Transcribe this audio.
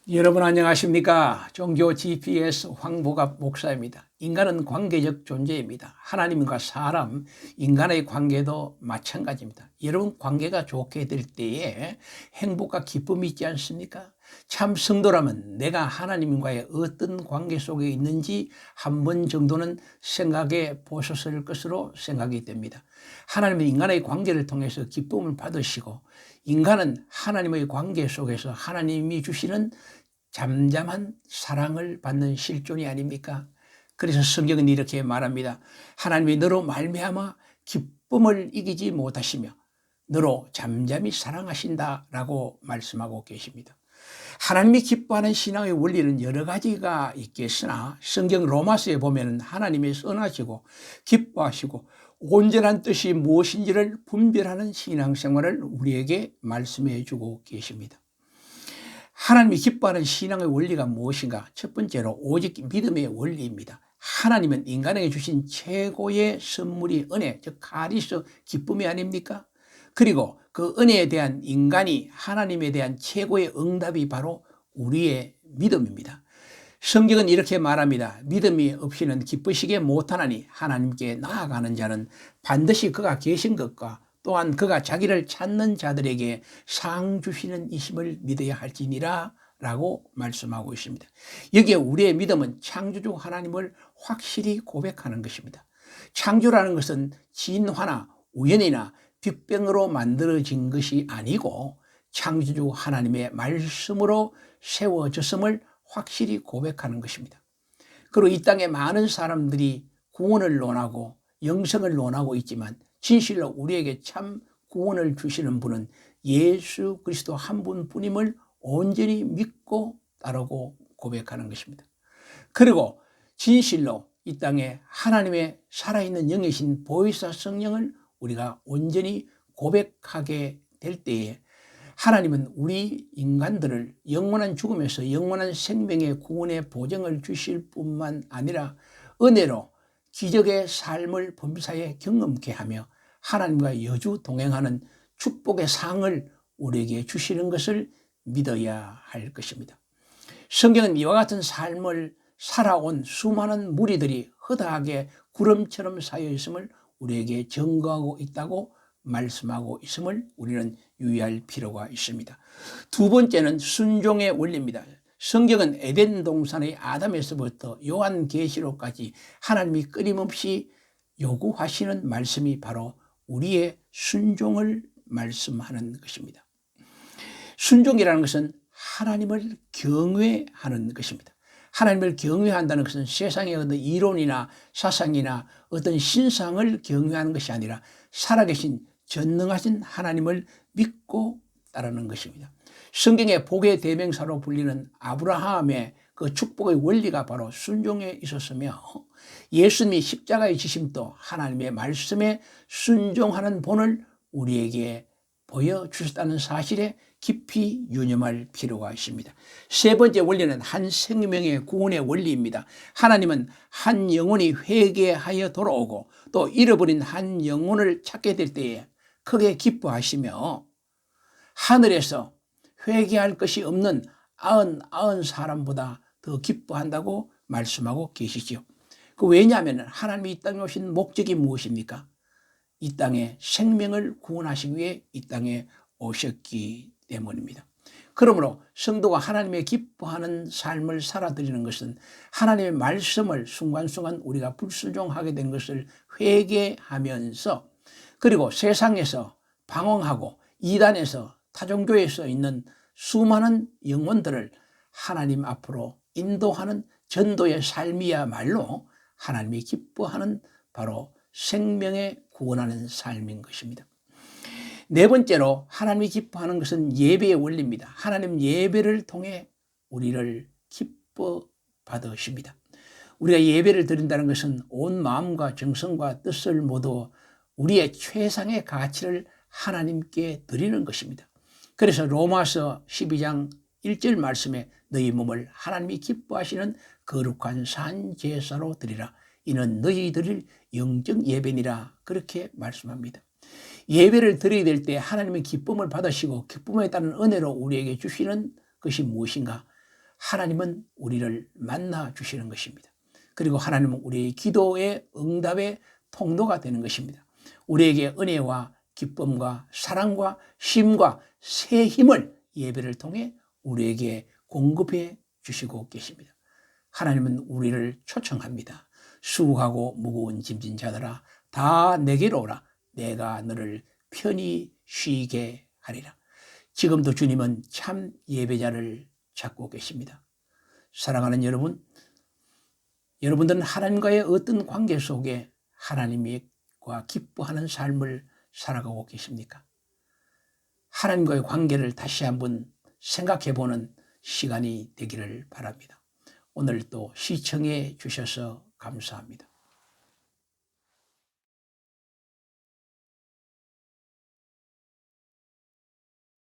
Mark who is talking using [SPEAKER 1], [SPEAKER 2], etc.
[SPEAKER 1] 여러분 안녕하십니까? 종교 GPS 황보갑 목사입니다. 인간은 관계적 존재입니다. 하나님과 사람, 인간의 관계도 마찬가지입니다. 여러분 관계가 좋게 될 때에 행복과 기쁨이 있지 않습니까? 참 성도라면 내가 하나님과의 어떤 관계 속에 있는지 한 번 정도는 생각해 보셨을 것으로 생각이 됩니다. 하나님은 인간의 관계를 통해서 기쁨을 받으시고 인간은 하나님의 관계 속에서 하나님이 주시는 잠잠한 사랑을 받는 실존이 아닙니까? 그래서 성경은 이렇게 말합니다. 하나님이 너로 말미암아 기쁨을 이기지 못하시며 너로 잠잠히 사랑하신다라고 말씀하고 계십니다. 하나님이 기뻐하는 신앙의 원리는 여러 가지가 있겠으나 성경 로마서에 보면 하나님이 선하시고 기뻐하시고 온전한 뜻이 무엇인지를 분별하는 신앙생활을 우리에게 말씀해 주고 계십니다. 하나님이 기뻐하는 신앙의 원리가 무엇인가? 첫 번째로 오직 믿음의 원리입니다. 하나님은 인간에게 주신 최고의 선물이 은혜, 즉 카리스, 기쁨이 아닙니까? 그리고 그 은혜에 대한 인간이 하나님에 대한 최고의 응답이 바로 우리의 믿음입니다. 성경은 이렇게 말합니다. 믿음이 없이는 기쁘시게 못하나니 하나님께 나아가는 자는 반드시 그가 계신 것과 또한 그가 자기를 찾는 자들에게 상 주시는 이심을 믿어야 할지니라 라고 말씀하고 있습니다. 여기에 우리의 믿음은 창조주 하나님을 확실히 고백하는 것입니다. 창조라는 것은 진화나 우연이나 빅뱅으로 만들어진 것이 아니고 창조주 하나님의 말씀으로 세워졌음을 확실히 고백하는 것입니다. 그리고 이 땅에 많은 사람들이 구원을 논하고 영생을 논하고 있지만 진실로 우리에게 참 구원을 주시는 분은 예수 그리스도 한 분뿐임을 온전히 믿고 따르고 고백하는 것입니다. 그리고 진실로 이 땅에 하나님의 살아있는 영이신 보혜사 성령을 우리가 온전히 고백하게 될 때에 하나님은 우리 인간들을 영원한 죽음에서 영원한 생명의 구원의 보증을 주실 뿐만 아니라 은혜로 기적의 삶을 범사에 경험케 하며 하나님과 여주 동행하는 축복의 상을 우리에게 주시는 것을 믿어야 할 것입니다. 성경은 이와 같은 삶을 살아온 수많은 무리들이 허다하게 구름처럼 쌓여 있음을 우리에게 증거하고 있다고 말씀하고 있음을 우리는 유의할 필요가 있습니다. 두 번째는 순종의 원리입니다. 성경은 에덴 동산의 아담에서부터 요한계시록까지 하나님이 끊임없이 요구하시는 말씀이 바로 우리의 순종을 말씀하는 것입니다. 순종이라는 것은 하나님을 경외하는 것입니다. 하나님을 경외한다는 것은 세상의 어떤 이론이나 사상이나 어떤 신상을 경외하는 것이 아니라 살아계신 전능하신 하나님을 믿고 따르는 것입니다. 성경의 복의 대명사로 불리는 아브라함의 그 축복의 원리가 바로 순종에 있었으며 예수님이 십자가의 지심도 하나님의 말씀에 순종하는 본을 우리에게 보여주셨다는 사실에 깊이 유념할 필요가 있습니다. 세 번째 원리는 한 생명의 구원의 원리입니다. 하나님은 한 영혼이 회개하여 돌아오고 또 잃어버린 한 영혼을 찾게 될 때에 크게 기뻐하시며 하늘에서 회개할 것이 없는 99 사람보다 더 기뻐한다고 말씀하고 계시죠. 왜냐하면 하나님이 이 땅에 오신 목적이 무엇입니까? 이 땅에 생명을 구원하시기 위해 이 땅에 오셨기 때문입니다. 그러므로 성도가 하나님의 기뻐하는 삶을 살아드리는 것은 하나님의 말씀을 순간순간 우리가 불순종하게 된 것을 회개하면서 그리고 세상에서 방황하고 이단에서 타종교에서 있는 수많은 영혼들을 하나님 앞으로 인도하는 전도의 삶이야말로 하나님이 기뻐하는 바로 생명에 구원하는 삶인 것입니다. 네 번째로 하나님이 기뻐하는 것은 예배의 원리입니다. 하나님 예배를 통해 우리를 기뻐 받으십니다. 우리가 예배를 드린다는 것은 온 마음과 정성과 뜻을 모두 우리의 최상의 가치를 하나님께 드리는 것입니다. 그래서 로마서 12장 1절 말씀에 너희 몸을 하나님이 기뻐하시는 거룩한 산 제사로 드리라. 이는 너희 드릴 영적 예배니라. 그렇게 말씀합니다. 예배를 드려야 될 때 하나님의 기쁨을 받으시고 기쁨에 따른 은혜로 우리에게 주시는 것이 무엇인가? 하나님은 우리를 만나 주시는 것입니다. 그리고 하나님은 우리의 기도의 응답의 통로가 되는 것입니다. 우리에게 은혜와 기쁨과 사랑과 쉼과 새 힘을 예배를 통해 우리에게 공급해 주시고 계십니다. 하나님은 우리를 초청합니다. 수고하고 무거운 짐진 자들아 다 내게로 오라. 내가 너를 편히 쉬게 하리라. 지금도 주님은 참 예배자를 찾고 계십니다. 사랑하는 여러분, 여러분들은 하나님과의 어떤 관계 속에 하나님과 기뻐하는 삶을 살아가고 계십니까? 하나님과의 관계를 다시 한번 생각해보는 시간이 되기를 바랍니다. 오늘 또 시청해 주셔서 감사합니다.